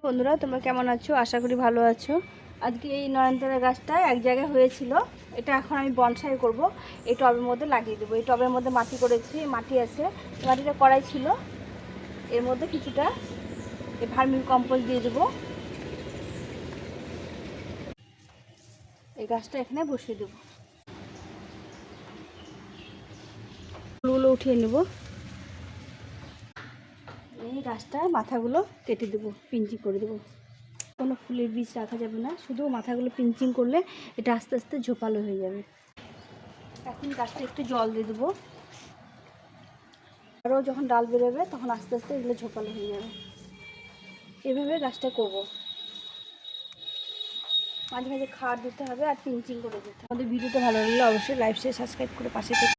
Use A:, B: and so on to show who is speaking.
A: বন্ধুরা, তোমরা কেমন আছো? আশা করি ভালো আছো। আজকে এই নয়নতারা গাছটা এক জায়গায় হয়েছিল, এটা এখন আমি বনসাই করব। এই টবের মধ্যে লাগিয়ে দেবো। এই টবের মধ্যে মাটি করেছি, মাটি আছে, মাটিটা কড়াই ছিল। এর মধ্যে কিছুটা এই ভার্মি কম্পোস্ট দিয়ে দেবো। এই গাছটা এখানে বসিয়ে দেবো। ফুলগুলো উঠিয়ে নেব। এই গাছটার মাথাগুলো কেটে দেবো, পিঞ্চিং করে দেবো। কোনো ফুলের বীজ রাখা যাবে না, শুধু মাথাগুলো পিঞ্চিং করলে এটা আস্তে আস্তে ঝোপালো হয়ে যাবে। এখন গাছটা একটু জল দিয়ে দেবো। আরও যখন ডাল বেরোবে তখন আস্তে আস্তে এগুলো ঝোপালো হয়ে যাবে। এভাবে গাছটা করব। মাঝে মাঝে খাবার দিতে হবে আর পিঞ্চিং করে দিতে হবে। আমাদের ভিডিওটা ভালো লাগলে অবশ্যই লাইক শেয়ার সাবস্ক্রাইব করে পাশে থেকে